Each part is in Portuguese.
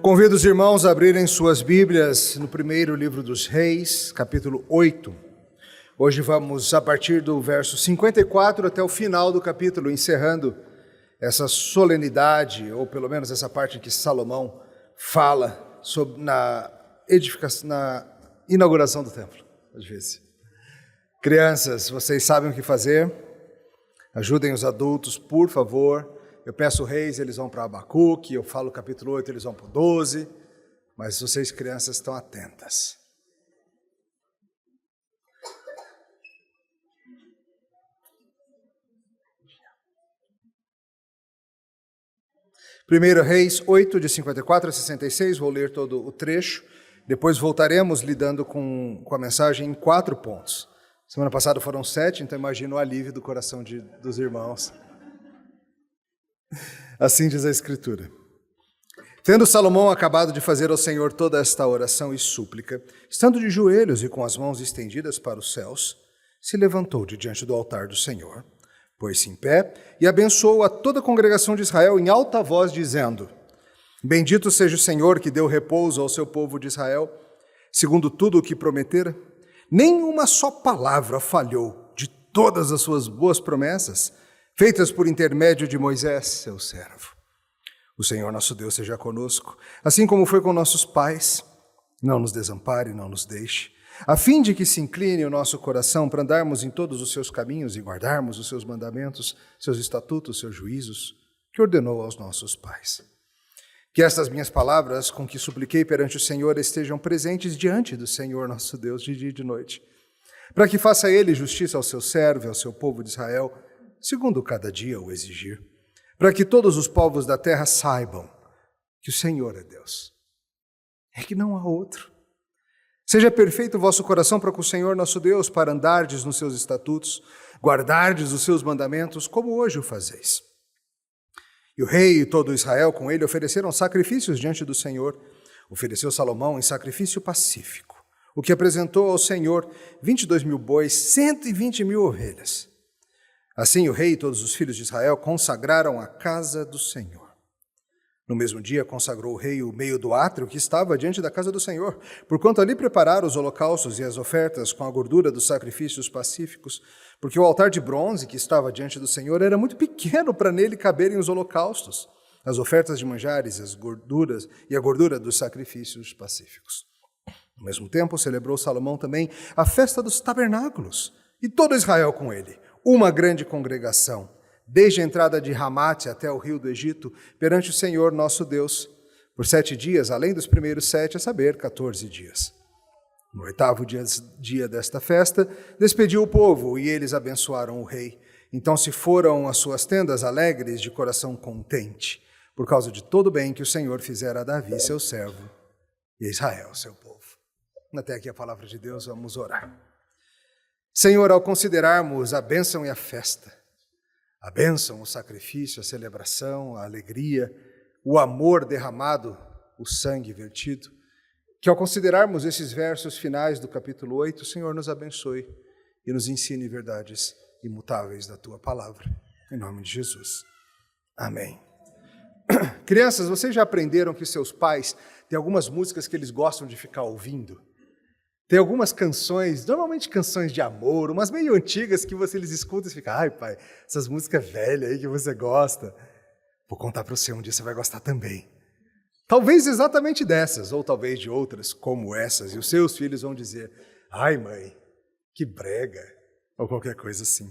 Convido os irmãos a abrirem suas Bíblias no primeiro livro dos Reis, capítulo 8. Hoje vamos a partir do verso 54 até o final do capítulo, encerrando essa solenidade, ou pelo menos essa parte em que Salomão fala sobre na inauguração do templo, às vezes. Crianças, vocês sabem o que fazer? Ajudem os adultos, por favor. Eu peço reis, eles vão para Abacuque, eu falo capítulo 8, eles vão para o 12, mas vocês crianças estão atentas. Primeiro Reis 8, de 54 a 66, vou ler todo o trecho, depois voltaremos lidando com a mensagem em 4 pontos. Semana passada foram 7, então imagino o alívio do coração dos irmãos. Assim diz a Escritura. Tendo Salomão acabado de fazer ao Senhor toda esta oração e súplica, estando de joelhos e com as mãos estendidas para os céus, se levantou de diante do altar do Senhor, pôs-se em pé e abençoou a toda a congregação de Israel em alta voz, dizendo: Bendito seja o Senhor que deu repouso ao seu povo de Israel, segundo tudo o que prometera. Nenhuma só palavra falhou de todas as suas boas promessas, feitas por intermédio de Moisés, seu servo. O Senhor nosso Deus seja conosco, assim como foi com nossos pais. Não nos desampare, não nos deixe, a fim de que se incline o nosso coração para andarmos em todos os seus caminhos e guardarmos os seus mandamentos, seus estatutos, seus juízos, que ordenou aos nossos pais. Que estas minhas palavras, com que supliquei perante o Senhor, estejam presentes diante do Senhor nosso Deus de dia e de noite, para que faça Ele justiça ao seu servo e ao seu povo de Israel, segundo cada dia o exigir, para que todos os povos da terra saibam que o Senhor é Deus, é que não há outro. Seja perfeito o vosso coração para com o Senhor nosso Deus, para andardes nos seus estatutos, guardardes os seus mandamentos, como hoje o fazeis. E o rei e todo Israel com ele ofereceram sacrifícios diante do Senhor. Ofereceu Salomão em sacrifício pacífico, o que apresentou ao Senhor 22.000 bois, 120.000 ovelhas. Assim o rei e todos os filhos de Israel consagraram a casa do Senhor. No mesmo dia consagrou o rei o meio do átrio que estava diante da casa do Senhor, porquanto ali prepararam os holocaustos e as ofertas com a gordura dos sacrifícios pacíficos, porque o altar de bronze que estava diante do Senhor era muito pequeno para nele caberem os holocaustos, as ofertas de manjares, as gorduras e a gordura dos sacrifícios pacíficos. Ao mesmo tempo celebrou Salomão também a festa dos tabernáculos, e todo Israel com ele, uma grande congregação, desde a entrada de Ramate até o rio do Egito, perante o Senhor nosso Deus, por 7 dias, além dos primeiros 7, a saber, 14 dias. No 8º dia desta festa, despediu o povo, e eles abençoaram o rei. Então se foram às suas tendas alegres, de coração contente, por causa de todo o bem que o Senhor fizera a Davi, seu servo, e a Israel, seu povo. Até aqui a palavra de Deus, vamos orar. Senhor, ao considerarmos a bênção e a festa, a bênção, o sacrifício, a celebração, a alegria, o amor derramado, o sangue vertido, que ao considerarmos esses versos finais do capítulo 8, o Senhor nos abençoe e nos ensine verdades imutáveis da Tua palavra. Em nome de Jesus. Amém. Crianças, vocês já aprenderam que seus pais têm algumas músicas que eles gostam de ficar ouvindo? Tem algumas canções, normalmente canções de amor, umas meio antigas que eles escutam e ficam: ai pai, essas músicas velhas aí que você gosta. Vou contar para você, um dia você vai gostar também. Talvez exatamente dessas, ou talvez de outras como essas, e os seus filhos vão dizer: ai mãe, que brega, ou qualquer coisa assim.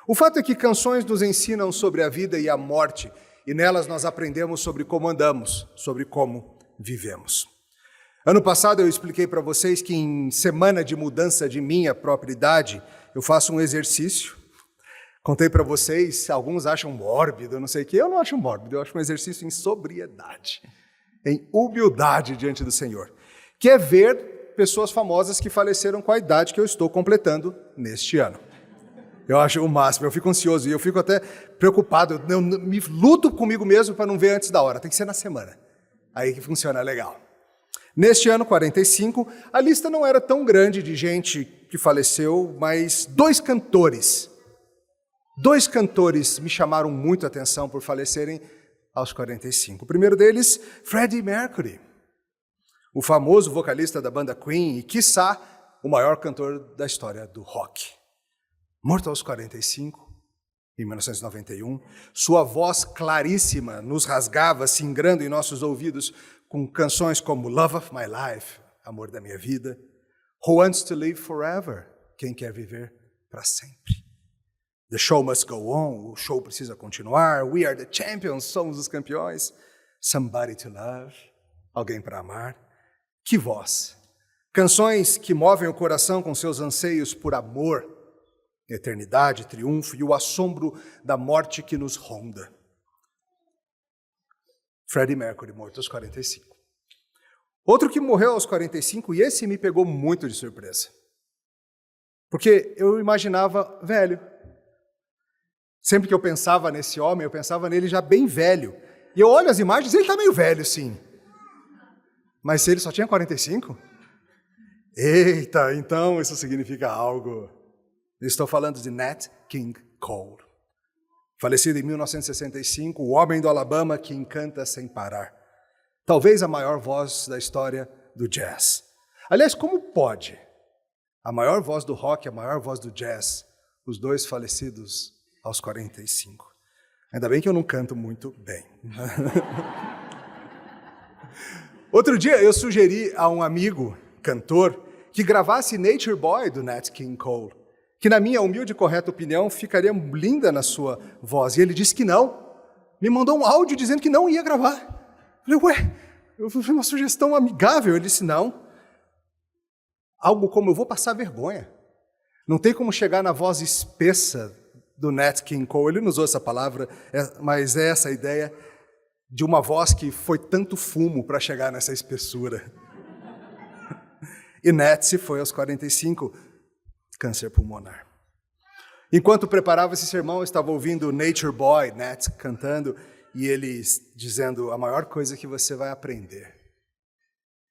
O fato é que canções nos ensinam sobre a vida e a morte, e nelas nós aprendemos sobre como andamos, sobre como vivemos. Ano passado eu expliquei para vocês que em semana de mudança de minha própria idade, eu faço um exercício. Contei para vocês, alguns acham mórbido, não sei o quê. Eu não acho mórbido, eu acho um exercício em sobriedade, em humildade diante do Senhor, que é ver pessoas famosas que faleceram com a idade que eu estou completando neste ano. Eu acho o máximo, eu fico ansioso e eu fico até preocupado, eu me luto comigo mesmo para não ver antes da hora, tem que ser na semana. Aí que funciona legal. Neste ano, 45, a lista não era tão grande de gente que faleceu, mas 2 cantores me chamaram muito a atenção por falecerem aos 45. O primeiro deles, Freddie Mercury. o famoso vocalista da banda Queen e, quiçá, o maior cantor da história do rock. Morto aos 45, em 1991, sua voz claríssima nos rasgava, singrando em nossos ouvidos com canções como Love of My Life, Amor da Minha Vida, Who Wants to Live Forever, Quem Quer Viver para Sempre. The Show Must Go On, o show precisa continuar, We Are the Champions, somos os campeões, Somebody to Love, Alguém para Amar. Que voz! Canções que movem o coração com seus anseios por amor, eternidade, triunfo e o assombro da morte que nos ronda. Freddie Mercury, morto aos 45. Outro que morreu aos 45, e esse me pegou muito de surpresa. Porque eu imaginava velho. Sempre que eu pensava nesse homem, eu pensava nele já bem velho. E eu olho as imagens, ele está meio velho, sim. Mas se ele só tinha 45? Eita, então isso significa algo. Eu estou falando de Nat King Cole. Falecido em 1965, o homem do Alabama que encanta sem parar. Talvez a maior voz da história do jazz. Aliás, como pode a maior voz do rock, a maior voz do jazz, os dois falecidos aos 45? Ainda bem que eu não canto muito bem. Outro dia eu sugeri a um amigo, cantor, que gravasse Nature Boy do Nat King Cole, que na minha humilde e correta opinião ficaria linda na sua voz. E ele disse que não. Me mandou um áudio dizendo que não ia gravar. Eu falei, eu fiz uma sugestão amigável. Ele disse, não. Algo como eu vou passar vergonha. Não tem como chegar na voz espessa do Nat King Cole. Ele não usou essa palavra, mas é essa a ideia de uma voz que foi tanto fumo para chegar nessa espessura. E Nat se foi aos 45, câncer pulmonar. Enquanto preparava esse sermão, eu estava ouvindo Nature Boy, Nat, cantando, e ele dizendo, a maior coisa que você vai aprender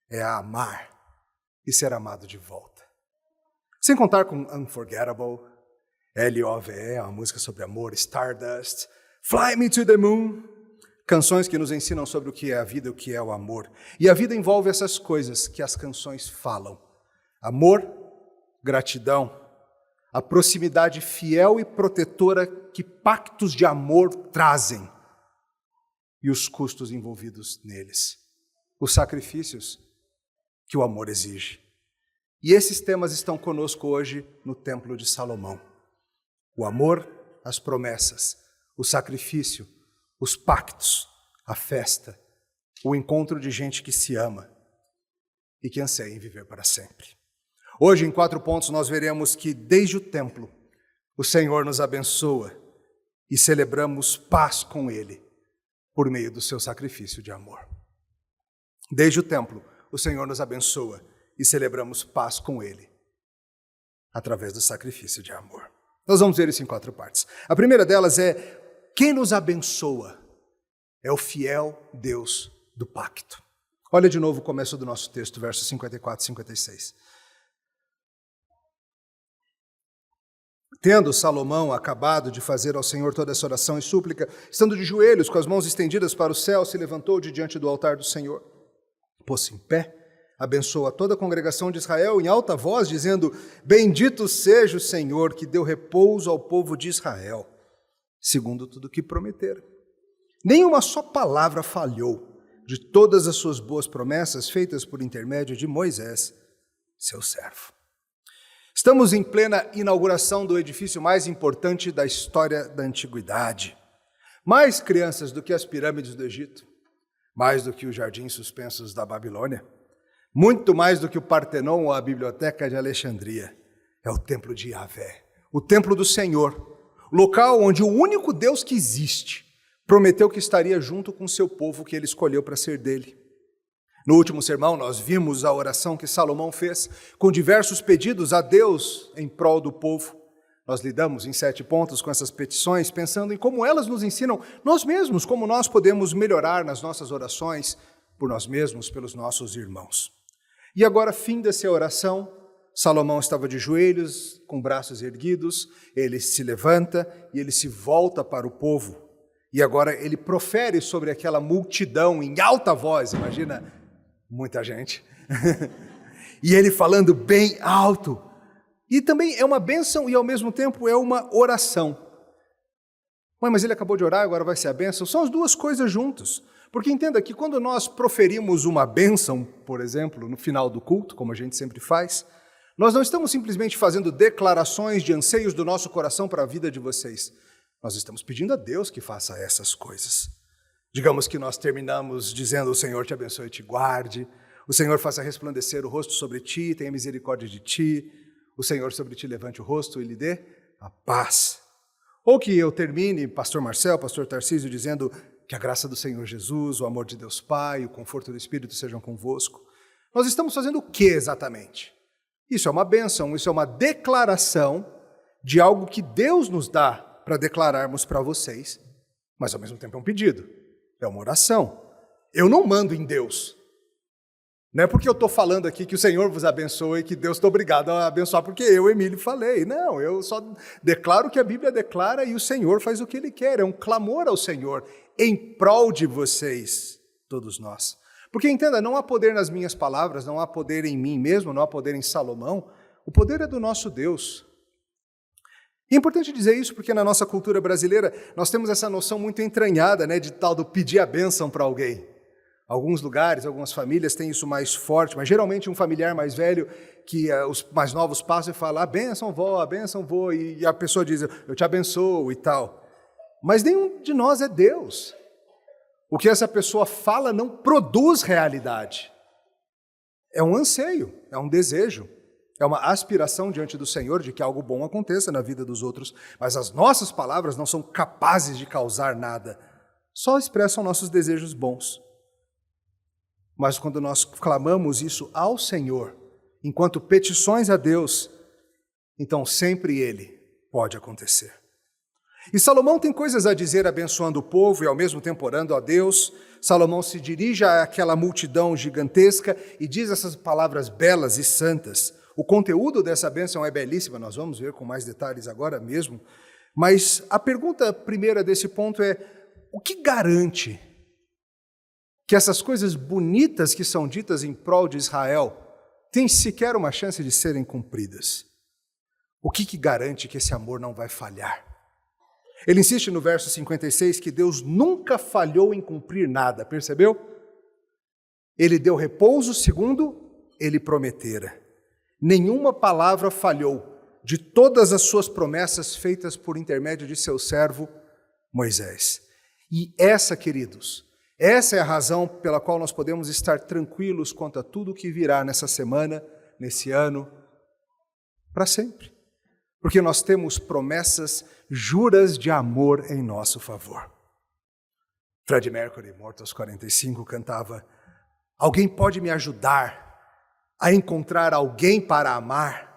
é a amar e ser amado de volta. Sem contar com Unforgettable, Love, uma música sobre amor, Stardust, Fly Me to the Moon, canções que nos ensinam sobre o que é a vida e o que é o amor. E a vida envolve essas coisas que as canções falam. Amor, gratidão, a proximidade fiel e protetora que pactos de amor trazem e os custos envolvidos neles, os sacrifícios que o amor exige. E esses temas estão conosco hoje no Templo de Salomão. O amor, as promessas, o sacrifício, os pactos, a festa, o encontro de gente que se ama e que anseia em viver para sempre. Hoje, em 4 pontos, nós veremos que desde o templo, o Senhor nos abençoa e celebramos paz com Ele por meio do seu sacrifício de amor. Desde o templo, o Senhor nos abençoa e celebramos paz com Ele através do sacrifício de amor. Nós vamos ver isso em 4 partes. A primeira delas é, quem nos abençoa é o fiel Deus do pacto. Olha de novo o começo do nosso texto, versos 54 e 56. Tendo Salomão acabado de fazer ao Senhor toda essa oração e súplica, estando de joelhos, com as mãos estendidas para o céu, se levantou de diante do altar do Senhor. Pôs-se em pé, abençoou a toda a congregação de Israel em alta voz, dizendo, bendito seja o Senhor, que deu repouso ao povo de Israel, segundo tudo o que prometera. Nenhuma só palavra falhou de todas as suas boas promessas feitas por intermédio de Moisés, seu servo. Estamos em plena inauguração do edifício mais importante da história da antiguidade. Mais crianças do que as pirâmides do Egito, mais do que os jardins suspensos da Babilônia, muito mais do que o Partenon ou a Biblioteca de Alexandria. É o templo de Yahvé, o templo do Senhor, o local onde o único Deus que existe prometeu que estaria junto com o seu povo que ele escolheu para ser dele. No último sermão, nós vimos a oração que Salomão fez com diversos pedidos a Deus em prol do povo. Nós lidamos em 7 pontos com essas petições, pensando em como elas nos ensinam nós mesmos, como nós podemos melhorar nas nossas orações por nós mesmos, pelos nossos irmãos. E agora, fim-se a oração, Salomão estava de joelhos, com braços erguidos, ele se levanta e ele se volta para o povo. E agora ele profere sobre aquela multidão em alta voz, imagina, Muita gente. E ele falando bem alto. E também é uma bênção e ao mesmo tempo é uma oração. Mãe, mas ele acabou de orar, agora vai ser a bênção. São as duas coisas juntas. Porque entenda que quando nós proferimos uma bênção, por exemplo, no final do culto, como a gente sempre faz, nós não estamos simplesmente fazendo declarações de anseios do nosso coração para a vida de vocês. Nós estamos pedindo a Deus que faça essas coisas. Digamos que nós terminamos dizendo: o Senhor te abençoe e te guarde, o Senhor faça resplandecer o rosto sobre ti, tenha misericórdia de ti, o Senhor sobre ti levante o rosto e lhe dê a paz. Ou que eu termine, pastor Marcel, pastor Tarcísio, dizendo que a graça do Senhor Jesus, o amor de Deus Pai, o conforto do Espírito sejam convosco. Nós estamos fazendo o que exatamente? Isso é uma bênção, isso é uma declaração de algo que Deus nos dá para declararmos para vocês, mas ao mesmo tempo é um pedido, é uma oração. Eu não mando em Deus. Não é porque eu estou falando aqui que o Senhor vos abençoe, que Deus está obrigado a abençoar, porque eu, Emílio, falei. Não, eu só declaro o que a Bíblia declara e o Senhor faz o que Ele quer. É um clamor ao Senhor em prol de vocês, todos nós. Porque entenda, não há poder nas minhas palavras, não há poder em mim mesmo, não há poder em Salomão. O poder é do nosso Deus. E é importante dizer isso porque na nossa cultura brasileira nós temos essa noção muito entranhada, né, de tal do pedir a bênção para alguém. Alguns lugares, algumas famílias têm isso mais forte, mas geralmente um familiar mais velho, que os mais novos passam e falam: a bênção vó, e a pessoa diz: eu te abençoo e tal. Mas nenhum de nós é Deus. O que essa pessoa fala não produz realidade. É um anseio, é um desejo, é uma aspiração diante do Senhor de que algo bom aconteça na vida dos outros, mas as nossas palavras não são capazes de causar nada, só expressam nossos desejos bons. Mas quando nós clamamos isso ao Senhor, enquanto petições a Deus, então sempre Ele pode acontecer. E Salomão tem coisas a dizer abençoando o povo e ao mesmo tempo orando a Deus. Salomão se dirige àquela multidão gigantesca e diz essas palavras belas e santas. O conteúdo dessa bênção é belíssima, nós vamos ver com mais detalhes agora mesmo. Mas a pergunta primeira desse ponto é: o que garante que essas coisas bonitas que são ditas em prol de Israel têm sequer uma chance de serem cumpridas? O que garante que esse amor não vai falhar? Ele insiste no verso 56 que Deus nunca falhou em cumprir nada, percebeu? Ele deu repouso segundo Ele prometera. Nenhuma palavra falhou de todas as suas promessas feitas por intermédio de seu servo Moisés. E essa, queridos, essa é a razão pela qual nós podemos estar tranquilos quanto a tudo que virá nessa semana, nesse ano, para sempre. Porque nós temos promessas, juras de amor em nosso favor. Freddie Mercury, morto aos 45, cantava: alguém pode me ajudar a encontrar alguém para amar?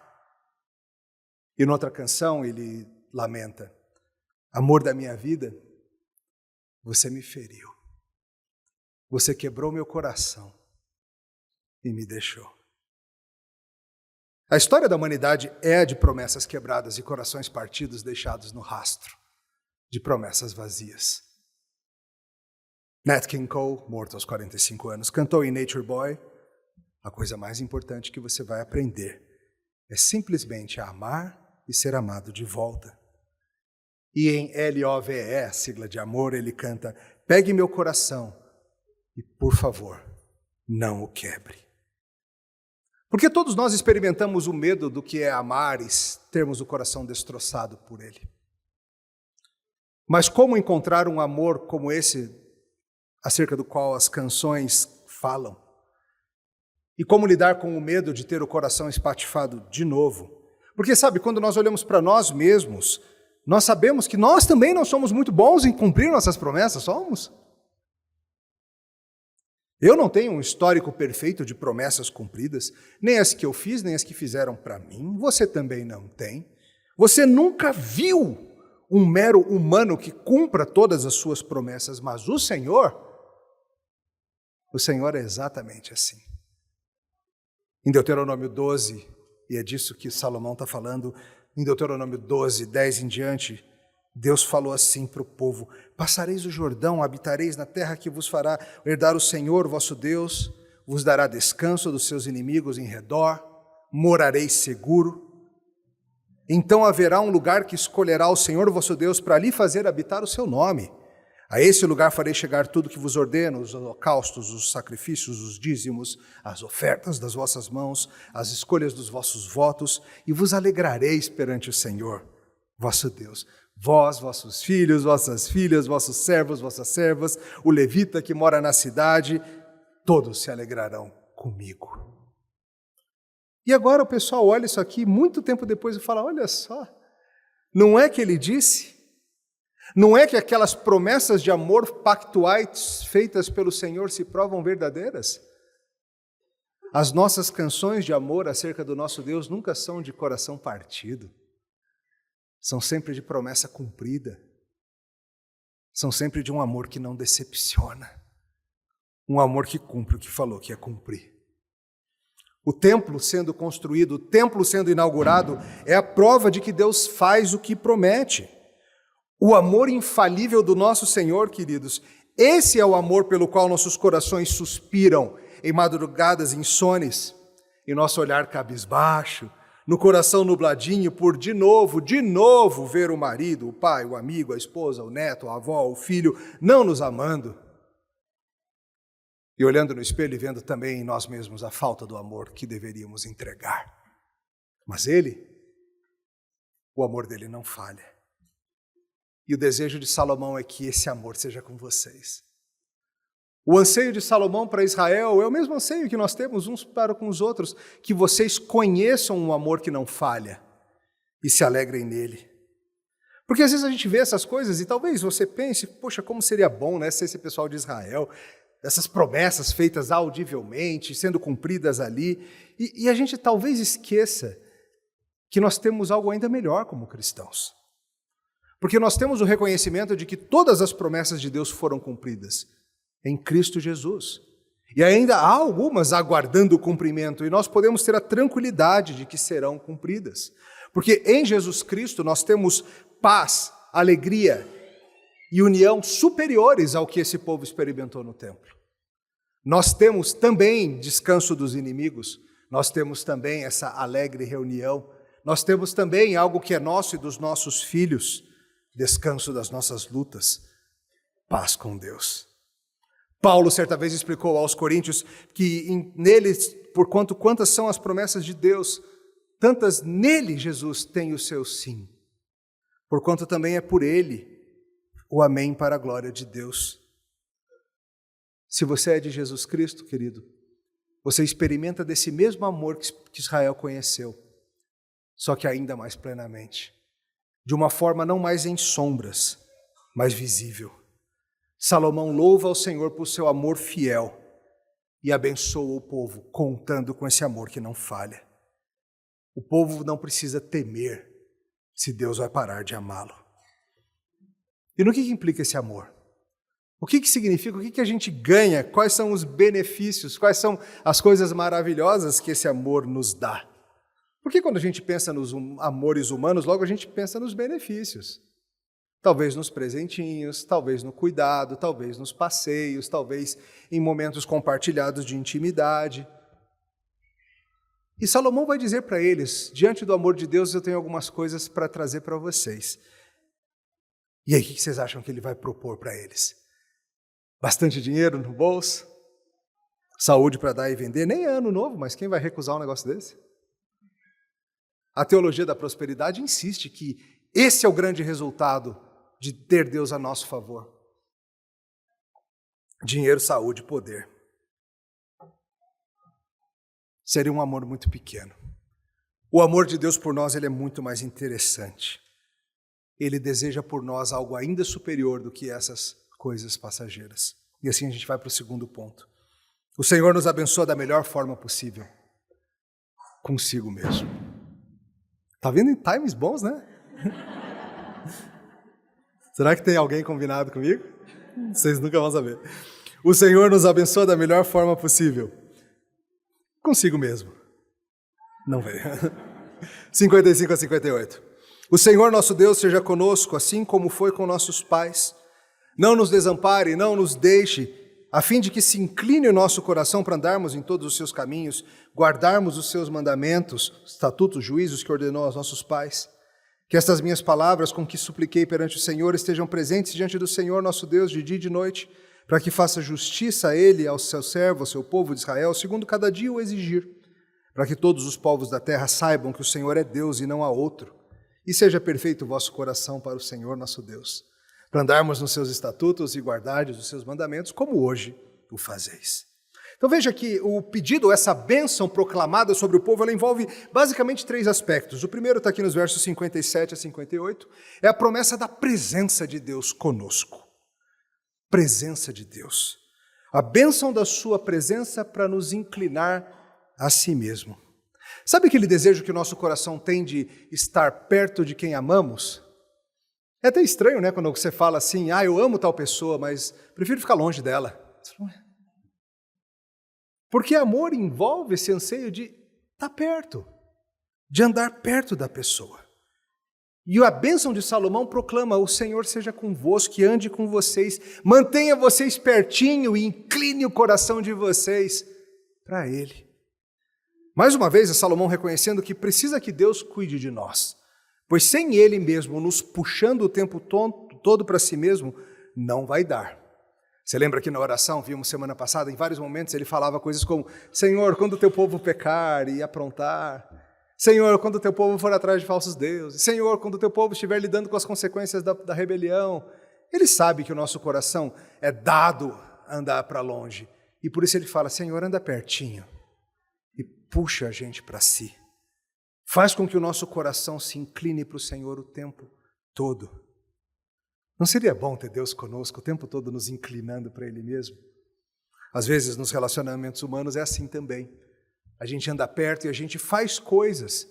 E noutra canção ele lamenta: amor da minha vida, você me feriu. Você quebrou meu coração e me deixou. A história da humanidade é de promessas quebradas e corações partidos deixados no rastro de promessas vazias. Nat King Cole, morto aos 45 anos, cantou em Nature Boy: a coisa mais importante que você vai aprender é simplesmente a amar e ser amado de volta. E em LOVE, sigla de amor, ele canta: pegue meu coração e, por favor, não o quebre. Porque todos nós experimentamos o medo do que é amar e termos o coração destroçado por ele. Mas como encontrar um amor como esse, acerca do qual as canções falam? E como lidar com o medo de ter o coração espatifado de novo? Porque, sabe, quando nós olhamos para nós mesmos, nós sabemos que nós também não somos muito bons em cumprir nossas promessas, somos? Eu não tenho um histórico perfeito de promessas cumpridas, nem as que eu fiz, nem as que fizeram para mim. Você também não tem. Você nunca viu um mero humano que cumpra todas as suas promessas, mas o Senhor é exatamente assim. Em Deuteronômio 12, e é disso que Salomão está falando, em Deuteronômio 12, 10 em diante, Deus falou assim para o povo: passareis o Jordão, habitareis na terra que vos fará herdar o Senhor, vosso Deus, vos dará descanso dos seus inimigos em redor, morareis seguro. Então haverá um lugar que escolherá o Senhor vosso Deus para ali fazer habitar o seu nome. A esse lugar farei chegar tudo que vos ordeno, os holocaustos, os sacrifícios, os dízimos, as ofertas das vossas mãos, as escolhas dos vossos votos, e vos alegrareis perante o Senhor, vosso Deus. Vós, vossos filhos, vossas filhas, vossos servos, vossas servas, o levita que mora na cidade, todos se alegrarão comigo. E agora o pessoal olha isso aqui, muito tempo depois, e fala, olha só, não é que ele disse? Não é que aquelas promessas de amor pactuais feitas pelo Senhor se provam verdadeiras? As nossas canções de amor acerca do nosso Deus nunca são de coração partido. São sempre de promessa cumprida. São sempre de um amor que não decepciona. Um amor que cumpre o que falou que ia cumprir. O templo sendo construído, o templo sendo inaugurado, é a prova de que Deus faz o que promete. O amor infalível do nosso Senhor, queridos, esse é o amor pelo qual nossos corações suspiram em madrugadas insones, em nosso olhar cabisbaixo, no coração nubladinho por de novo ver o marido, o pai, o amigo, a esposa, o neto, a avó, o filho, não nos amando. E olhando no espelho e vendo também em nós mesmos a falta do amor que deveríamos entregar. Mas o amor dele não falha. E o desejo de Salomão é que esse amor seja com vocês. O anseio de Salomão para Israel é o mesmo anseio que nós temos uns para com os outros, que vocês conheçam um amor que não falha e se alegrem nele. Porque às vezes a gente vê essas coisas e talvez você pense, poxa, como seria bom, né, ser esse pessoal de Israel, essas promessas feitas audivelmente, sendo cumpridas ali, e a gente talvez esqueça que nós temos algo ainda melhor como cristãos. Porque nós temos o reconhecimento de que todas as promessas de Deus foram cumpridas em Cristo Jesus. E ainda há algumas aguardando o cumprimento, e nós podemos ter a tranquilidade de que serão cumpridas. Porque em Jesus Cristo nós temos paz, alegria e união superiores ao que esse povo experimentou no templo. Nós temos também descanso dos inimigos, nós temos também essa alegre reunião, nós temos também algo que é nosso e dos nossos filhos, descanso das nossas lutas, paz com Deus. Paulo certa vez explicou aos coríntios que neles, quantas são as promessas de Deus, tantas nele Jesus tem o seu sim, porquanto também é por ele o amém para a glória de Deus. Se você é de Jesus Cristo, querido, você experimenta desse mesmo amor que Israel conheceu, só que ainda mais plenamente, de uma forma não mais em sombras, mas visível. Salomão louva ao Senhor por seu amor fiel e abençoa o povo, contando com esse amor que não falha. O povo não precisa temer se Deus vai parar de amá-lo. E no que implica esse amor? O que significa? O que a gente ganha? Quais são os benefícios? Quais são as coisas maravilhosas que esse amor nos dá? Porque quando a gente pensa nos amores humanos, logo a gente pensa nos benefícios. Talvez nos presentinhos, talvez no cuidado, talvez nos passeios, talvez em momentos compartilhados de intimidade. E Salomão vai dizer para eles, diante do amor de Deus, eu tenho algumas coisas para trazer para vocês. E aí, o que vocês acham que ele vai propor para eles? Bastante dinheiro no bolso? Saúde para dar e vender? Nem é ano novo, mas quem vai recusar um negócio desse? A teologia da prosperidade insiste que esse é o grande resultado de ter Deus a nosso favor. Dinheiro, saúde, poder. Seria um amor muito pequeno. O amor de Deus por nós, ele é muito mais interessante. Ele deseja por nós algo ainda superior do que essas coisas passageiras. E assim a gente vai para o segundo ponto. O Senhor nos abençoa da melhor forma possível. Consigo mesmo. Tá vindo em times bons, né? Será que tem alguém combinado comigo? Vocês nunca vão saber. O Senhor nos abençoa da melhor forma possível. Consigo mesmo. Não veio. 55 a 58. O Senhor nosso Deus seja conosco, assim como foi com nossos pais. Não nos desampare, não nos deixe a fim de que se incline o nosso coração para andarmos em todos os seus caminhos, guardarmos os seus mandamentos, estatutos, juízos que ordenou aos nossos pais. Que estas minhas palavras, com que supliquei perante o Senhor, estejam presentes diante do Senhor nosso Deus de dia e de noite, para que faça justiça a Ele, ao seu servo, ao seu povo de Israel, segundo cada dia o exigir, para que todos os povos da terra saibam que o Senhor é Deus e não há outro, e seja perfeito o vosso coração para o Senhor nosso Deus, para andarmos nos seus estatutos e guardardes os seus mandamentos, como hoje o fazeis. Então veja que o pedido, essa bênção proclamada sobre o povo, ela envolve basicamente 3 aspectos. O primeiro está aqui nos versos 57 a 58, é a promessa da presença de Deus conosco. Presença de Deus. A bênção da sua presença para nos inclinar a si mesmo. Sabe aquele desejo que o nosso coração tem de estar perto de quem amamos? É até estranho, né, quando você fala assim, eu amo tal pessoa, mas prefiro ficar longe dela. Porque amor envolve esse anseio de estar perto, de andar perto da pessoa. E a bênção de Salomão proclama, o Senhor seja convosco, que ande com vocês, mantenha vocês pertinho e incline o coração de vocês para Ele. Mais uma vez, é Salomão reconhecendo que precisa que Deus cuide de nós, pois sem Ele mesmo nos puxando o tempo todo para si mesmo, não vai dar. Você lembra que na oração, vimos semana passada, em vários momentos ele falava coisas como, Senhor, quando o teu povo pecar e aprontar, Senhor, quando o teu povo for atrás de falsos deuses, Senhor, quando o teu povo estiver lidando com as consequências da rebelião. Ele sabe que o nosso coração é dado a andar para longe, e por isso ele fala, Senhor, anda pertinho e puxa a gente para si. Faz com que o nosso coração se incline para o Senhor o tempo todo. Não seria bom ter Deus conosco o tempo todo nos inclinando para Ele mesmo? Às vezes nos relacionamentos humanos é assim também. A gente anda perto e a gente faz coisas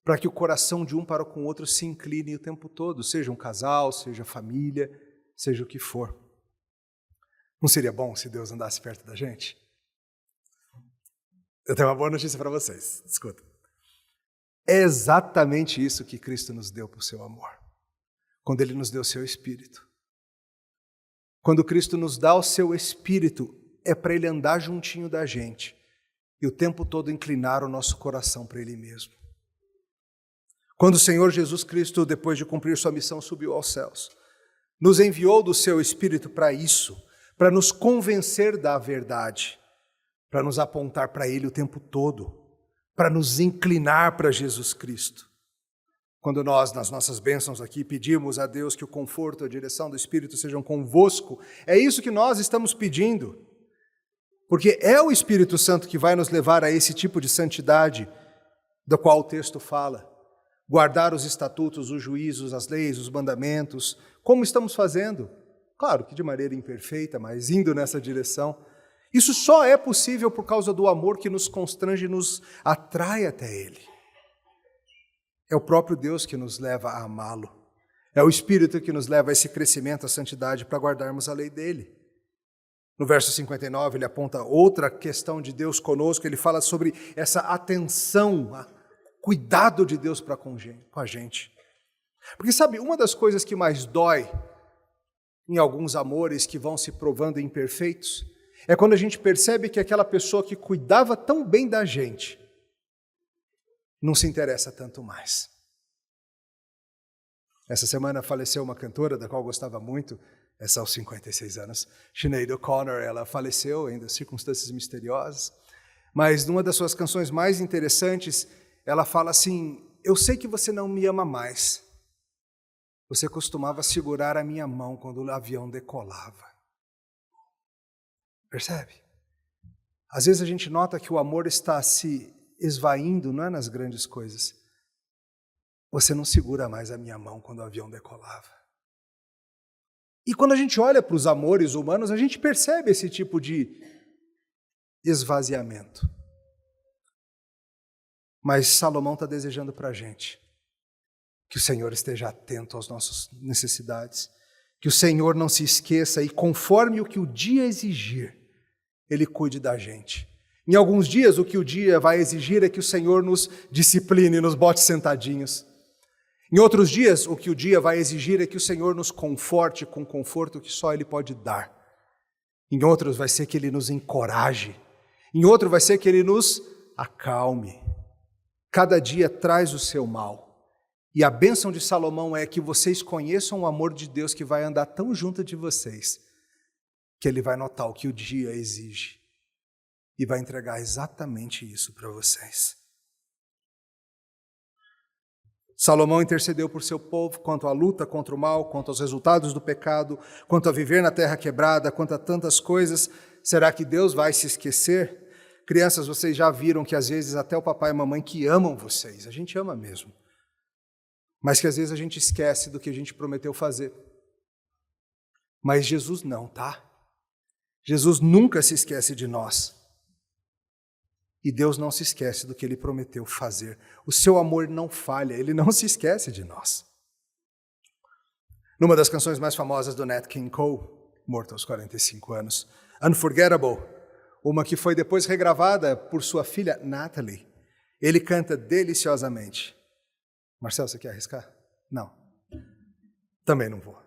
para que o coração de um para com o outro se incline o tempo todo, seja um casal, seja família, seja o que for. Não seria bom se Deus andasse perto da gente? Eu tenho uma boa notícia para vocês, escuta. É exatamente isso que Cristo nos deu por seu amor. Quando Ele nos deu o seu Espírito. Quando Cristo nos dá o seu Espírito, é para Ele andar juntinho da gente e o tempo todo inclinar o nosso coração para Ele mesmo. Quando o Senhor Jesus Cristo, depois de cumprir sua missão, subiu aos céus, nos enviou do seu Espírito para isso, para nos convencer da verdade, para nos apontar para Ele o tempo todo, para nos inclinar para Jesus Cristo. Quando nós, nas nossas bênçãos aqui, pedimos a Deus que o conforto e a direção do Espírito sejam convosco, é isso que nós estamos pedindo. Porque é o Espírito Santo que vai nos levar a esse tipo de santidade da qual o texto fala. Guardar os estatutos, os juízos, as leis, os mandamentos, como estamos fazendo. Claro que de maneira imperfeita, mas indo nessa direção. Isso só é possível por causa do amor que nos constrange e nos atrai até Ele. É o próprio Deus que nos leva a amá-lo. É o Espírito que nos leva a esse crescimento, a santidade, para guardarmos a lei dele. No verso 59, ele aponta outra questão de Deus conosco, ele fala sobre essa atenção, cuidado de Deus para com a gente. Porque sabe, uma das coisas que mais dói em alguns amores que vão se provando imperfeitos, é quando a gente percebe que aquela pessoa que cuidava tão bem da gente, não se interessa tanto mais. Essa semana faleceu uma cantora da qual eu gostava muito, essa aos 56 anos, Sinead O'Connor. Ela faleceu ainda, circunstâncias misteriosas, mas numa das suas canções mais interessantes, ela fala assim, eu sei que você não me ama mais, você costumava segurar a minha mão quando o avião decolava. Percebe? Às vezes a gente nota que o amor está se esvaindo, não é nas grandes coisas. Você não segura mais a minha mão quando o avião decolava. E quando a gente olha para os amores humanos, a gente percebe esse tipo de esvaziamento. Mas Salomão está desejando para a gente que o Senhor esteja atento às nossas necessidades, que o Senhor não se esqueça e conforme o que o dia exigir, Ele cuide da gente. Em alguns dias, o que o dia vai exigir é que o Senhor nos discipline, nos bote sentadinhos. Em outros dias, o que o dia vai exigir é que o Senhor nos conforte com o conforto que só Ele pode dar. Em outros vai ser que Ele nos encoraje. Em outro vai ser que Ele nos acalme. Cada dia traz o seu mal. E a bênção de Salomão é que vocês conheçam o amor de Deus que vai andar tão junto de vocês, que Ele vai notar o que o dia exige e vai entregar exatamente isso para vocês. Salomão intercedeu por seu povo quanto à luta contra o mal, quanto aos resultados do pecado, quanto a viver na terra quebrada, quanto a tantas coisas. Será que Deus vai se esquecer? Crianças, vocês já viram que às vezes até o papai e a mamãe que amam vocês, a gente ama mesmo, mas que às vezes a gente esquece do que a gente prometeu fazer. Mas Jesus não, tá? Jesus nunca se esquece de nós. E Deus não se esquece do que Ele prometeu fazer. O seu amor não falha, Ele não se esquece de nós. Numa das canções mais famosas do Nat King Cole, morto aos 45 anos, Unforgettable, uma que foi depois regravada por sua filha Natalie, ele canta deliciosamente. Marcelo, você quer arriscar? Não. Também não vou.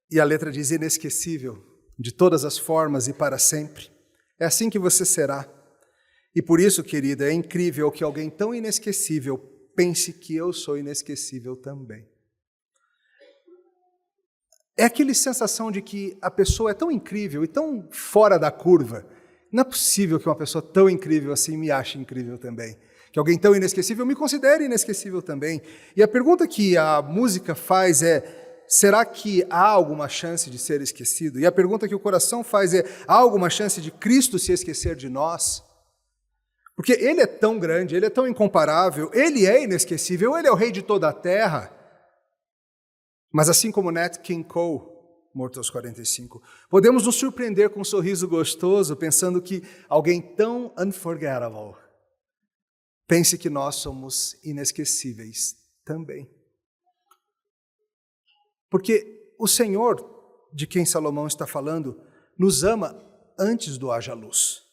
E a letra diz: inesquecível, de todas as formas e para sempre. É assim que você será. E por isso, querida, é incrível que alguém tão inesquecível pense que eu sou inesquecível também. É aquela sensação de que a pessoa é tão incrível e tão fora da curva. Não é possível que uma pessoa tão incrível assim me ache incrível também. Que alguém tão inesquecível me considere inesquecível também. E a pergunta que a música faz é: será que há alguma chance de ser esquecido? E a pergunta que o coração faz é: há alguma chance de Cristo se esquecer de nós? Porque Ele é tão grande, Ele é tão incomparável, Ele é inesquecível, Ele é o Rei de toda a terra. Mas assim como Nat King Cole, morto aos 45, podemos nos surpreender com um sorriso gostoso, pensando que alguém tão unforgettable pense que nós somos inesquecíveis também. Porque o Senhor, de quem Salomão está falando, nos ama antes do haja luz.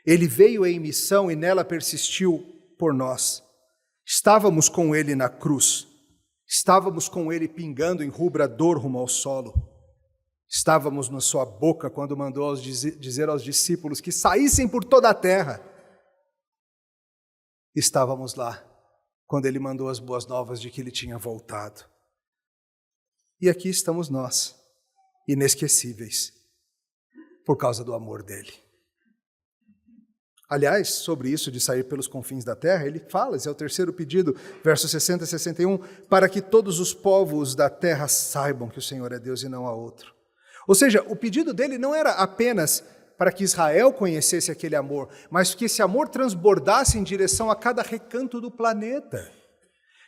Ele veio em missão e nela persistiu por nós. Estávamos com Ele na cruz. Estávamos com Ele pingando em rubra dor rumo ao solo. Estávamos na sua boca quando mandou dizer aos discípulos que saíssem por toda a terra. Estávamos lá quando Ele mandou as boas novas de que Ele tinha voltado. E aqui estamos nós, inesquecíveis, por causa do amor dEle. Aliás, sobre isso de sair pelos confins da terra, ele fala, esse é o terceiro pedido, versos 60 e 61, para que todos os povos da terra saibam que o Senhor é Deus e não há outro. Ou seja, o pedido dele não era apenas para que Israel conhecesse aquele amor, mas que esse amor transbordasse em direção a cada recanto do planeta.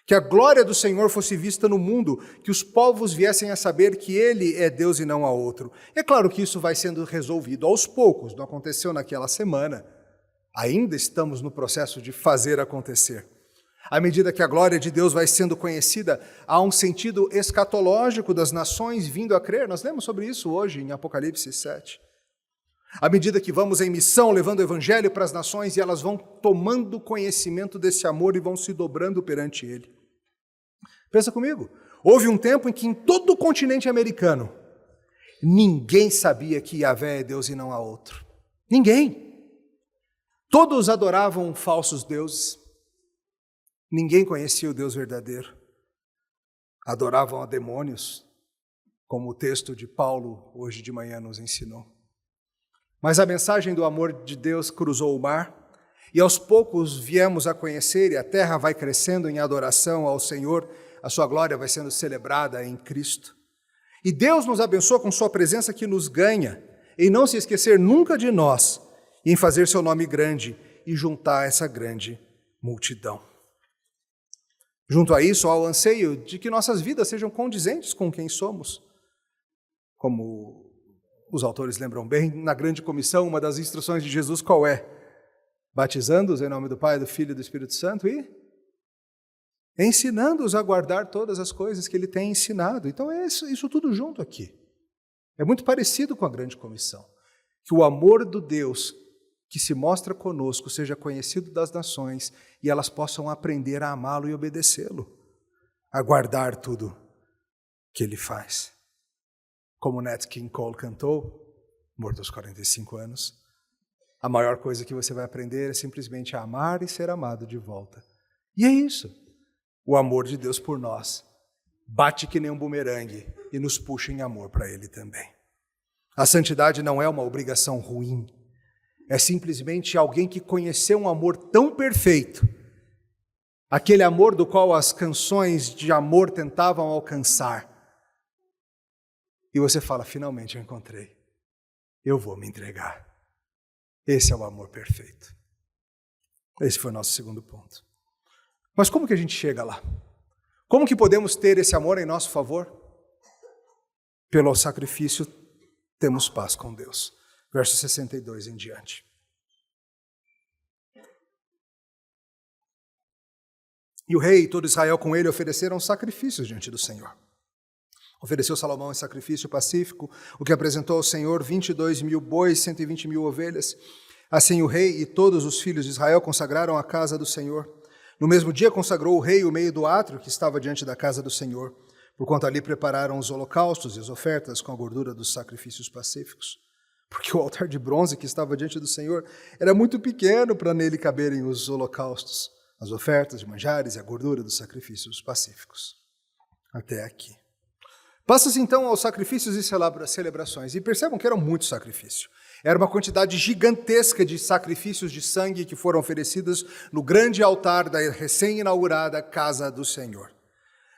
Que a glória do Senhor fosse vista no mundo, que os povos viessem a saber que Ele é Deus e não há outro. É claro que isso vai sendo resolvido aos poucos, não aconteceu naquela semana. Ainda estamos no processo de fazer acontecer. À medida que a glória de Deus vai sendo conhecida, há um sentido escatológico das nações vindo a crer. Nós lemos sobre isso hoje em Apocalipse 7. À medida que vamos em missão, levando o evangelho para as nações, e elas vão tomando conhecimento desse amor e vão se dobrando perante Ele. Pensa comigo, houve um tempo em que em todo o continente americano, ninguém sabia que Yahvé é Deus e não há outro. Ninguém. Todos adoravam falsos deuses. Ninguém conhecia o Deus verdadeiro. Adoravam a demônios, como o texto de Paulo hoje de manhã nos ensinou. Mas a mensagem do amor de Deus cruzou o mar, e aos poucos viemos a conhecer, e a terra vai crescendo em adoração ao Senhor, a sua glória vai sendo celebrada em Cristo. E Deus nos abençoa com sua presença que nos ganha, em não se esquecer nunca de nós, e em fazer seu nome grande e juntar essa grande multidão. Junto a isso, há o anseio de que nossas vidas sejam condizentes com quem somos. Como os autores lembram bem, na grande comissão, uma das instruções de Jesus qual é? Batizando-os em nome do Pai, do Filho e do Espírito Santo e ensinando-os a guardar todas as coisas que Ele tem ensinado. Então é isso tudo junto aqui. É muito parecido com a grande comissão. Que o amor do Deus que se mostra conosco seja conhecido das nações e elas possam aprender a amá-lo e obedecê-lo, a guardar tudo que Ele faz. como Nat King Cole cantou, morto aos 45 anos, a maior coisa que você vai aprender é simplesmente a amar e ser amado de volta. E é isso. O amor de Deus por nós bate que nem um bumerangue e nos puxa em amor para Ele também. A santidade não é uma obrigação ruim. É simplesmente alguém que conheceu um amor tão perfeito, aquele amor do qual as canções de amor tentavam alcançar. E você fala, finalmente eu encontrei. Eu vou me entregar. Esse é o amor perfeito. Esse foi o nosso segundo ponto. Mas como que a gente chega lá? Como que podemos ter esse amor em nosso favor? Pelo sacrifício, temos paz com Deus. Verso 62 em diante. E o rei e todo Israel com ele ofereceram sacrifícios diante do Senhor. Ofereceu Salomão em sacrifício pacífico, o que apresentou ao Senhor 22.000 bois, 120.000 ovelhas. Assim o rei e todos os filhos de Israel consagraram a casa do Senhor. No mesmo dia consagrou o rei o meio do átrio que estava diante da casa do Senhor, porquanto ali prepararam os holocaustos e as ofertas com a gordura dos sacrifícios pacíficos. Porque o altar de bronze que estava diante do Senhor era muito pequeno para nele caberem os holocaustos, as ofertas de manjares e a gordura dos sacrifícios pacíficos. Até aqui. Passa-se então aos sacrifícios e celebrações. E percebam que eram muitos sacrifícios. Era uma quantidade gigantesca de sacrifícios de sangue que foram oferecidos no grande altar da recém-inaugurada casa do Senhor.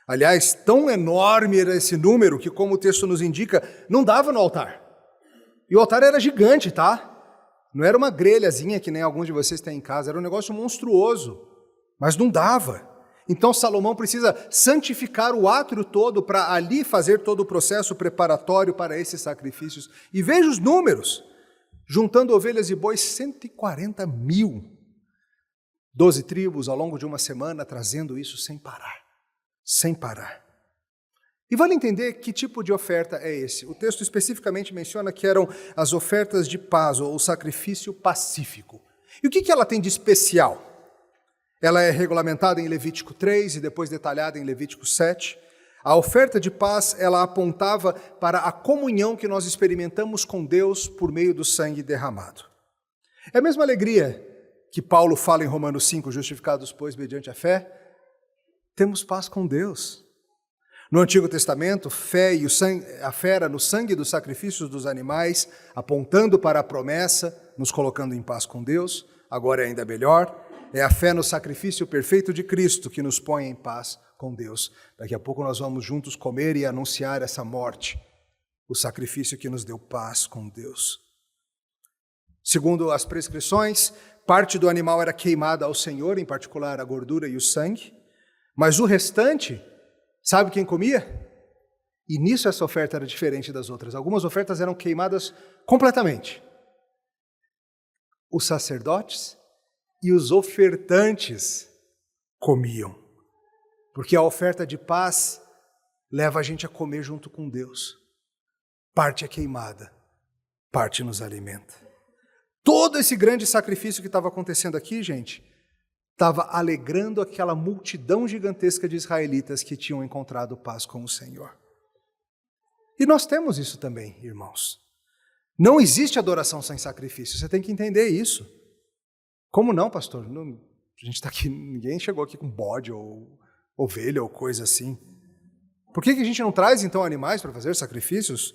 Aliás, tão enorme era esse número que, como o texto nos indica, não dava no altar. E o altar era gigante, tá? Não era uma grelhazinha que nem alguns de vocês têm em casa, era um negócio monstruoso, mas não dava. Então Salomão precisa santificar o átrio todo para ali fazer todo o processo preparatório para esses sacrifícios. E veja os números. Juntando ovelhas e bois, 140.000. 12 tribos ao longo de uma semana, trazendo isso sem parar. Sem parar. E vale entender que tipo de oferta é esse. O texto especificamente menciona que eram as ofertas de paz, ou o sacrifício pacífico. E o que ela tem de especial? Ela é regulamentada em Levítico 3 e depois detalhada em Levítico 7. A oferta de paz, ela apontava para a comunhão que nós experimentamos com Deus por meio do sangue derramado. É a mesma alegria que Paulo fala em Romanos 5, justificados, pois, mediante a fé, temos paz com Deus. No Antigo Testamento, a fé era no sangue dos sacrifícios dos animais, apontando para a promessa, nos colocando em paz com Deus. Agora é ainda melhor, é a fé no sacrifício perfeito de Cristo que nos põe em paz com Deus. Daqui a pouco nós vamos juntos comer e anunciar essa morte, o sacrifício que nos deu paz com Deus. Segundo as prescrições, parte do animal era queimada ao Senhor, em particular a gordura e o sangue, mas o restante, sabe quem comia? E nisso essa oferta era diferente das outras. Algumas ofertas eram queimadas completamente. Os sacerdotes e os ofertantes comiam. Porque a oferta de paz leva a gente a comer junto com Deus. Parte é queimada, parte nos alimenta. Todo esse grande sacrifício que estava acontecendo aqui, gente, estava alegrando aquela multidão gigantesca de israelitas que tinham encontrado paz com o Senhor. E nós temos isso também, irmãos. Não existe adoração sem sacrifício, você tem que entender isso. Como não, pastor? Não, a gente está aqui, ninguém chegou aqui com bode ou ovelha ou coisa assim. Por que a gente não traz então animais para fazer sacrifícios?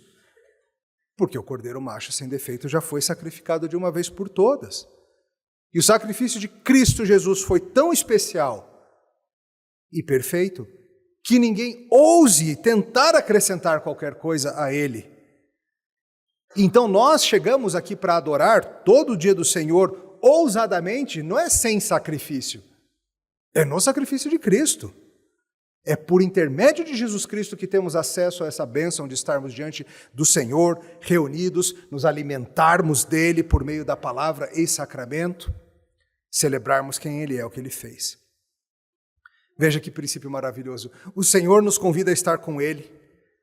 Porque o cordeiro macho sem defeito já foi sacrificado de uma vez por todas. E o sacrifício de Cristo Jesus foi tão especial e perfeito que ninguém ouse tentar acrescentar qualquer coisa a ele. Então nós chegamos aqui para adorar todo o dia do Senhor ousadamente, não é sem sacrifício, é no sacrifício de Cristo. É por intermédio de Jesus Cristo que temos acesso a essa bênção de estarmos diante do Senhor, reunidos, nos alimentarmos dele por meio da palavra e sacramento, celebrarmos quem ele é, o que ele fez. Veja que princípio maravilhoso. O Senhor nos convida a estar com ele.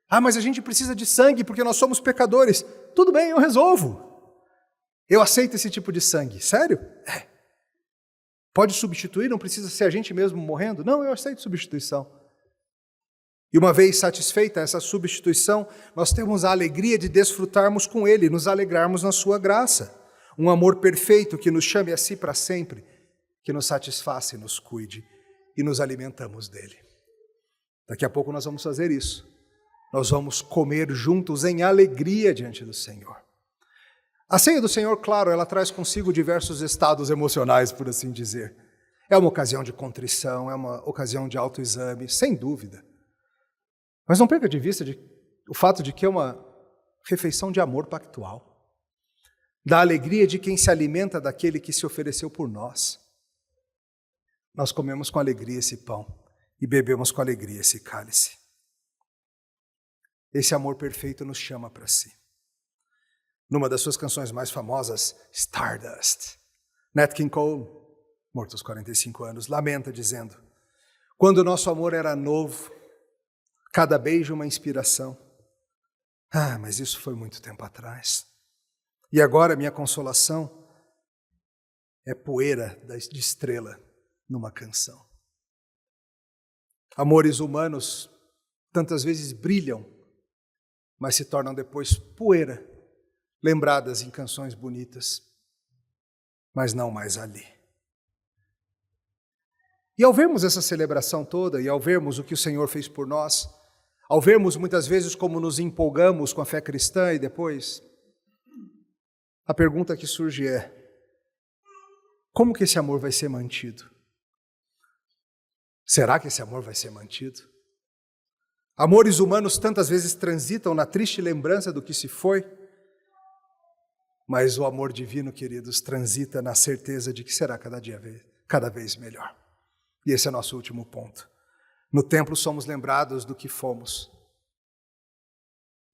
Ah, mas a gente precisa de sangue porque nós somos pecadores. Tudo bem, eu resolvo. Eu aceito esse tipo de sangue. Sério? É. Pode substituir, não precisa ser a gente mesmo morrendo? Não, eu aceito substituição. E uma vez satisfeita essa substituição, nós temos a alegria de desfrutarmos com Ele, nos alegrarmos na sua graça. Um amor perfeito que nos chame a si para sempre, que nos satisfaça e nos cuide, e nos alimentamos dele. Daqui a pouco nós vamos fazer isso. Nós vamos comer juntos em alegria diante do Senhor. A ceia do Senhor, claro, ela traz consigo diversos estados emocionais, por assim dizer. É uma ocasião de contrição, é uma ocasião de autoexame, sem dúvida. Mas não perca de vista o fato de que é uma refeição de amor pactual. Da alegria de quem se alimenta daquele que se ofereceu por nós. Nós comemos com alegria esse pão e bebemos com alegria esse cálice. Esse amor perfeito nos chama para si. Numa das suas canções mais famosas, Stardust, Nat King Cole, morto aos 45 anos, lamenta dizendo: quando o nosso amor era novo, cada beijo uma inspiração. Mas isso foi muito tempo atrás. E agora minha consolação é poeira de estrela numa canção. Amores humanos tantas vezes brilham, mas se tornam depois poeira, lembradas em canções bonitas, mas não mais ali. E ao vermos essa celebração toda, e ao vermos o que o Senhor fez por nós, ao vermos muitas vezes como nos empolgamos com a fé cristã e depois, a pergunta que surge é: como que esse amor vai ser mantido? Será que esse amor vai ser mantido? Amores humanos tantas vezes transitam na triste lembrança do que se foi, mas o amor divino, queridos, transita na certeza de que será cada vez melhor. E esse é nosso último ponto. No templo somos lembrados do que fomos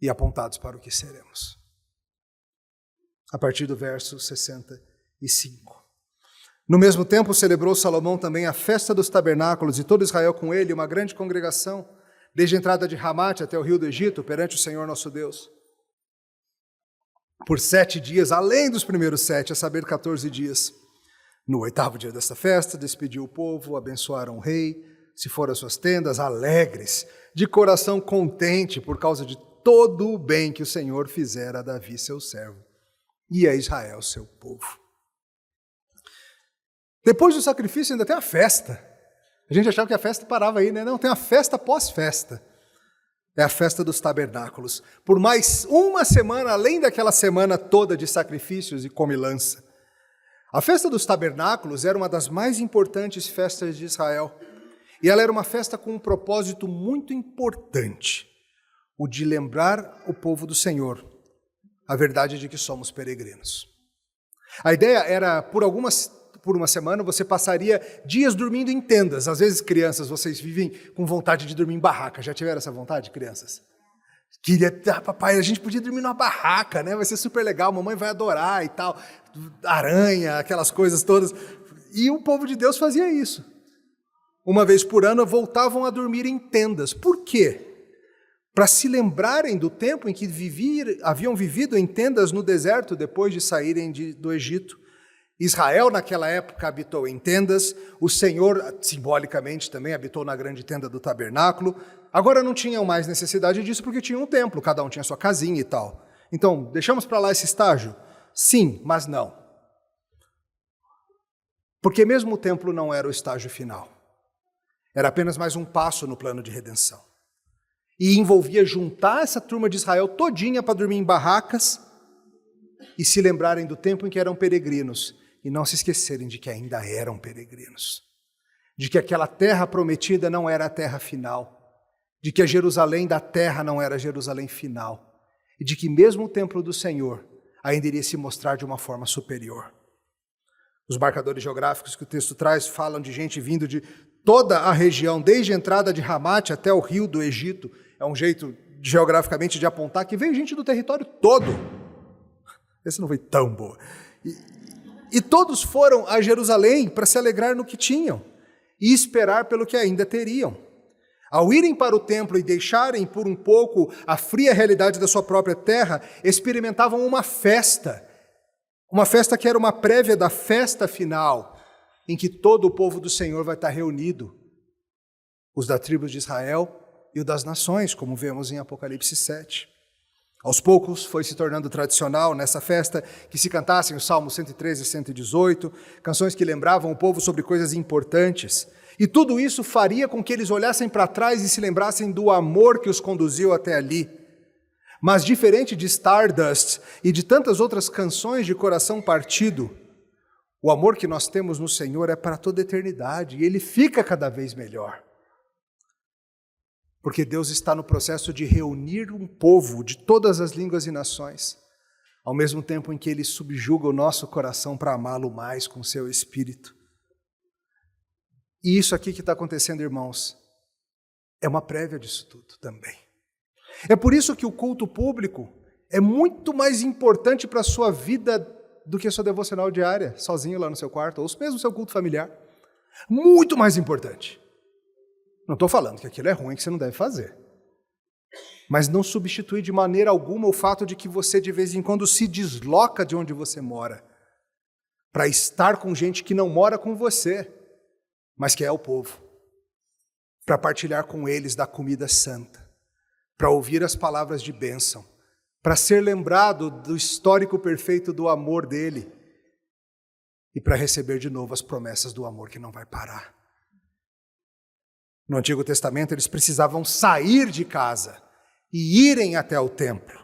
e apontados para o que seremos. A partir do verso 65. No mesmo tempo celebrou Salomão também a festa dos tabernáculos e todo Israel com ele, uma grande congregação, desde a entrada de Ramate até o rio do Egito, perante o Senhor nosso Deus. Por 7 dias, além dos primeiros 7, a saber 14 dias. No 8º dia desta festa, despediu o povo, abençoaram o rei, se foram às suas tendas, alegres, de coração contente, por causa de todo o bem que o Senhor fizera a Davi, seu servo, e a Israel, seu povo. Depois do sacrifício ainda tem a festa. A gente achava que a festa parava aí, né? Não, tem a festa pós-festa. É a festa dos tabernáculos. Por mais uma semana, além daquela semana toda de sacrifícios e comilança. A festa dos tabernáculos era uma das mais importantes festas de Israel. E ela era uma festa com um propósito muito importante. O de lembrar o povo do Senhor a verdade de que somos peregrinos. A ideia era, por uma semana, você passaria dias dormindo em tendas. Às vezes, crianças, vocês vivem com vontade de dormir em barraca. Já tiveram essa vontade, crianças? Queria, papai, a gente podia dormir numa barraca, né? Vai ser super legal, mamãe vai adorar e tal. Aranha, aquelas coisas todas. E o povo de Deus fazia isso. Uma vez por ano, voltavam a dormir em tendas. Por quê? Para se lembrarem do tempo em que haviam vivido em tendas no deserto depois de saírem do Egito. Israel, naquela época, habitou em tendas, o Senhor, simbolicamente, também habitou na grande tenda do tabernáculo. Agora não tinham mais necessidade disso porque tinha um templo, cada um tinha sua casinha e tal. Então, deixamos para lá esse estágio? Sim, mas não. Porque mesmo o templo não era o estágio final. Era apenas mais um passo no plano de redenção. E envolvia juntar essa turma de Israel todinha para dormir em barracas e se lembrarem do tempo em que eram peregrinos. E não se esquecerem de que ainda eram peregrinos. De que aquela terra prometida não era a terra final. De que a Jerusalém da terra não era a Jerusalém final. E de que mesmo o templo do Senhor ainda iria se mostrar de uma forma superior. Os marcadores geográficos que o texto traz falam de gente vindo de toda a região, desde a entrada de Ramate até o rio do Egito. É um jeito, geograficamente, de apontar que veio gente do território todo. Esse não foi tão boa. E todos foram a Jerusalém para se alegrar no que tinham e esperar pelo que ainda teriam. Ao irem para o templo e deixarem por um pouco a fria realidade da sua própria terra, experimentavam uma festa que era uma prévia da festa final, em que todo o povo do Senhor vai estar reunido. Os da tribo de Israel e o das nações, como vemos em Apocalipse 7. Aos poucos foi se tornando tradicional nessa festa que se cantassem os Salmos 113 e 118, canções que lembravam o povo sobre coisas importantes. E tudo isso faria com que eles olhassem para trás e se lembrassem do amor que os conduziu até ali. Mas diferente de Stardust e de tantas outras canções de coração partido, o amor que nós temos no Senhor é para toda a eternidade e ele fica cada vez melhor. Porque Deus está no processo de reunir um povo de todas as línguas e nações, ao mesmo tempo em que Ele subjuga o nosso coração para amá-lo mais com seu Espírito. E isso aqui que está acontecendo, irmãos, é uma prévia disso tudo também. É por isso que o culto público é muito mais importante para a sua vida do que a sua devocional diária, sozinho lá no seu quarto, ou mesmo o seu culto familiar. Muito mais importante. Não estou falando que aquilo é ruim, que você não deve fazer. Mas não substitui de maneira alguma o fato de que você de vez em quando se desloca de onde você mora para estar com gente que não mora com você, mas que é o povo. Para partilhar com eles da comida santa, para ouvir as palavras de bênção, para ser lembrado do histórico perfeito do amor dele e para receber de novo as promessas do amor que não vai parar. No Antigo Testamento, eles precisavam sair de casa e irem até o templo.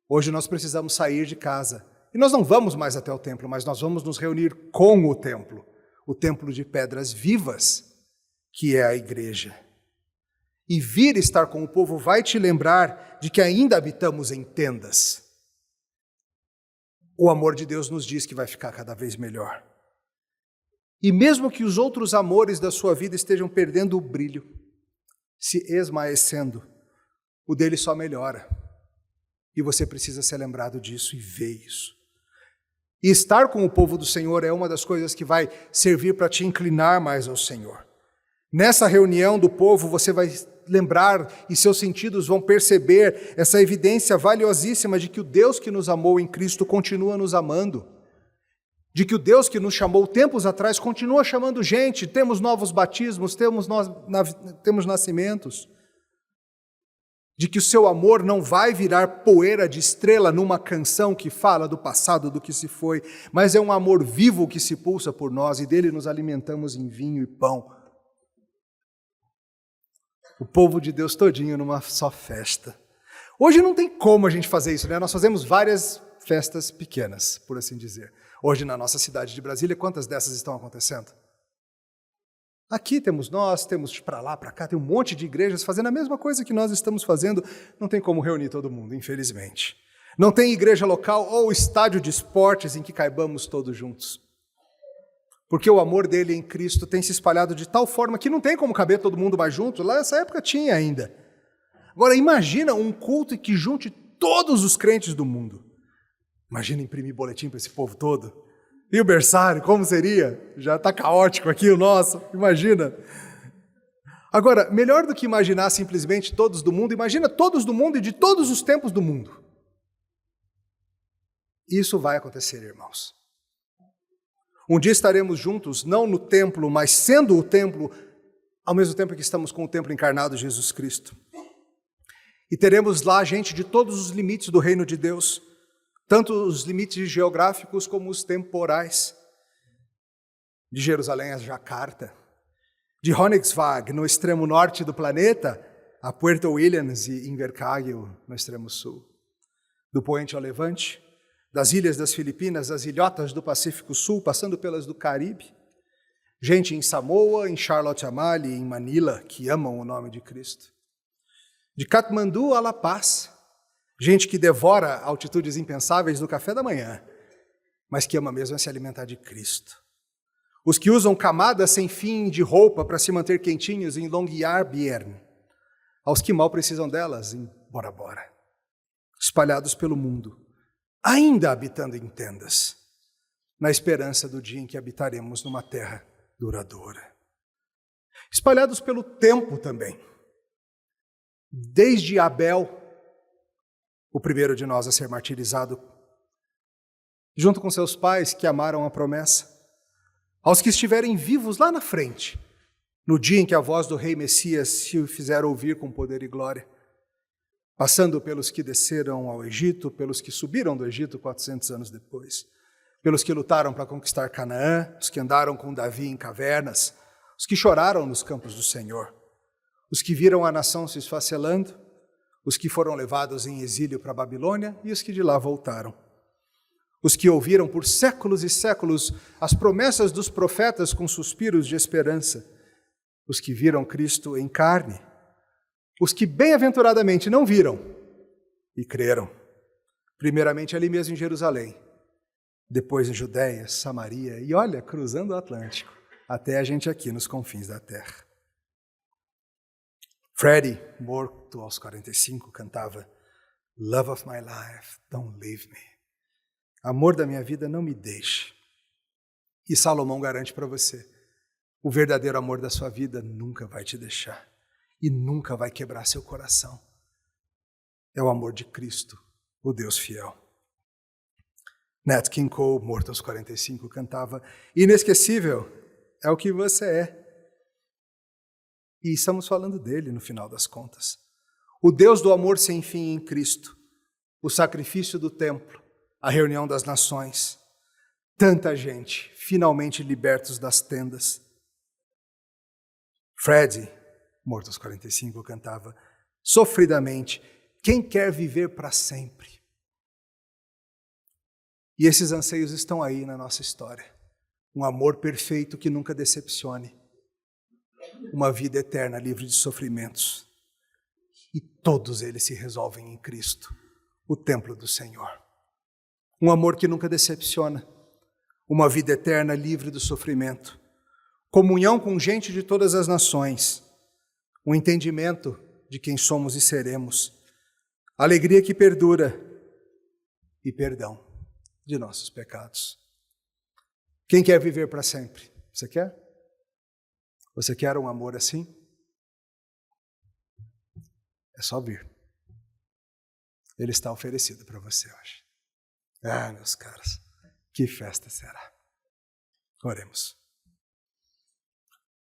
Hoje nós precisamos sair de casa. E nós não vamos mais até o templo, mas nós vamos nos reunir com o templo de pedras vivas, que é a igreja. E vir estar com o povo vai te lembrar de que ainda habitamos em tendas. O amor de Deus nos diz que vai ficar cada vez melhor. E mesmo que os outros amores da sua vida estejam perdendo o brilho, se esmaecendo, o dele só melhora. E você precisa ser lembrado disso e ver isso. E estar com o povo do Senhor é uma das coisas que vai servir para te inclinar mais ao Senhor. Nessa reunião do povo, você vai lembrar e seus sentidos vão perceber essa evidência valiosíssima de que o Deus que nos amou em Cristo continua nos amando. De que o Deus que nos chamou tempos atrás continua chamando gente, temos novos batismos, temos nascimentos. De que o seu amor não vai virar poeira de estrela numa canção que fala do passado, do que se foi, mas é um amor vivo que se pulsa por nós e dele nos alimentamos em vinho e pão. O povo de Deus todinho numa só festa. Hoje não tem como a gente fazer isso, né? Nós fazemos várias festas pequenas, por assim dizer. Hoje, na nossa cidade de Brasília, quantas dessas estão acontecendo? Aqui temos nós, temos para lá, para cá, tem um monte de igrejas fazendo a mesma coisa que nós estamos fazendo. Não tem como reunir todo mundo, infelizmente. Não tem igreja local ou estádio de esportes em que caibamos todos juntos. Porque o amor dele em Cristo tem se espalhado de tal forma que não tem como caber todo mundo mais junto. Lá nessa época tinha ainda. Agora, imagina um culto que junte todos os crentes do mundo. Imagina imprimir boletim para esse povo todo. E o berçário, como seria? Já está caótico aqui o nosso, imagina. Agora, melhor do que imaginar simplesmente todos do mundo, imagina todos do mundo e de todos os tempos do mundo. Isso vai acontecer, irmãos. Um dia estaremos juntos, não no templo, mas sendo o templo, ao mesmo tempo que estamos com o templo encarnado de Jesus Cristo. E teremos lá gente de todos os limites do reino de Deus, tanto os limites geográficos como os temporais. De Jerusalém a Jacarta, de Königswag, no extremo norte do planeta, a Puerto Williams e Invercargill, no extremo sul. Do Poente ao Levante, das ilhas das Filipinas, das ilhotas do Pacífico Sul, passando pelas do Caribe. Gente em Samoa, em Charlotte Amalie, em Manila, que amam o nome de Cristo. De Katmandu a La Paz, gente que devora altitudes impensáveis do café da manhã, mas que ama mesmo se alimentar de Cristo. Os que usam camadas sem fim de roupa para se manter quentinhos em Longyearbyen, aos que mal precisam delas em Bora Bora, espalhados pelo mundo, ainda habitando em tendas, na esperança do dia em que habitaremos numa terra duradoura. Espalhados pelo tempo também, desde Abel, o primeiro de nós a ser martirizado, junto com seus pais que amaram a promessa, aos que estiverem vivos lá na frente, no dia em que a voz do rei Messias se fizer ouvir com poder e glória, passando pelos que desceram ao Egito, pelos que subiram do Egito 400 anos depois, pelos que lutaram para conquistar Canaã, os que andaram com Davi em cavernas, os que choraram nos campos do Senhor, os que viram a nação se esfacelando, os que foram levados em exílio para a Babilônia e os que de lá voltaram. Os que ouviram por séculos e séculos as promessas dos profetas com suspiros de esperança, os que viram Cristo em carne, os que bem-aventuradamente não viram e creram, primeiramente ali mesmo em Jerusalém, depois em Judéia, Samaria e, olha, cruzando o Atlântico, até a gente aqui nos confins da terra. Freddie, morto aos 45, cantava Love of my life, don't leave me. Amor da minha vida, não me deixe. E Salomão garante para você, o verdadeiro amor da sua vida nunca vai te deixar e nunca vai quebrar seu coração. É o amor de Cristo, o Deus fiel. Nat King Cole, morto aos 45, cantava inesquecível é o que você é. E estamos falando dele no final das contas. O Deus do amor sem fim em Cristo, o sacrifício do templo, a reunião das nações, tanta gente finalmente libertos das tendas. Freddie, morto aos 45, cantava sofridamente, quem quer viver para sempre? E esses anseios estão aí na nossa história. Um amor perfeito que nunca decepcione. Uma vida eterna livre de sofrimentos. E todos eles se resolvem em Cristo, o templo do Senhor. Um amor que nunca decepciona. Uma vida eterna livre do sofrimento. Comunhão com gente de todas as nações. Um entendimento de quem somos e seremos. Alegria que perdura. E perdão de nossos pecados. Quem quer viver para sempre? Você quer? Você quer um amor assim? É só vir. Ele está oferecido para você hoje. Ah, meus caros, que festa será. Oremos.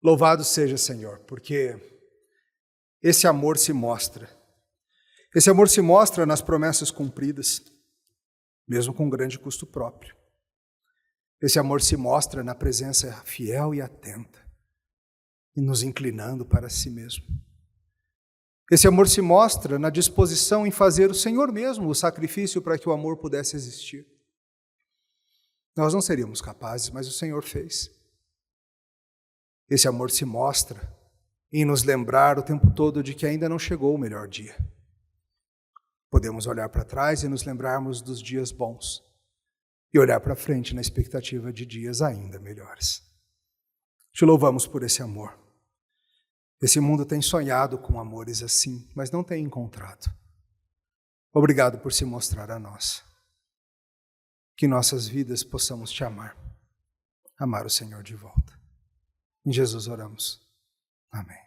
Louvado seja, Senhor, porque esse amor se mostra. Esse amor se mostra nas promessas cumpridas, mesmo com grande custo próprio. Esse amor se mostra na presença fiel e atenta, e nos inclinando para si mesmo. Esse amor se mostra na disposição em fazer o Senhor mesmo o sacrifício para que o amor pudesse existir. Nós não seríamos capazes, mas o Senhor fez. Esse amor se mostra em nos lembrar o tempo todo de que ainda não chegou o melhor dia. Podemos olhar para trás e nos lembrarmos dos dias bons e olhar para frente na expectativa de dias ainda melhores. Te louvamos por esse amor. Esse mundo tem sonhado com amores assim, mas não tem encontrado. Obrigado por se mostrar a nós. Que nossas vidas possamos te amar. Amar o Senhor de volta. Em Jesus oramos. Amém.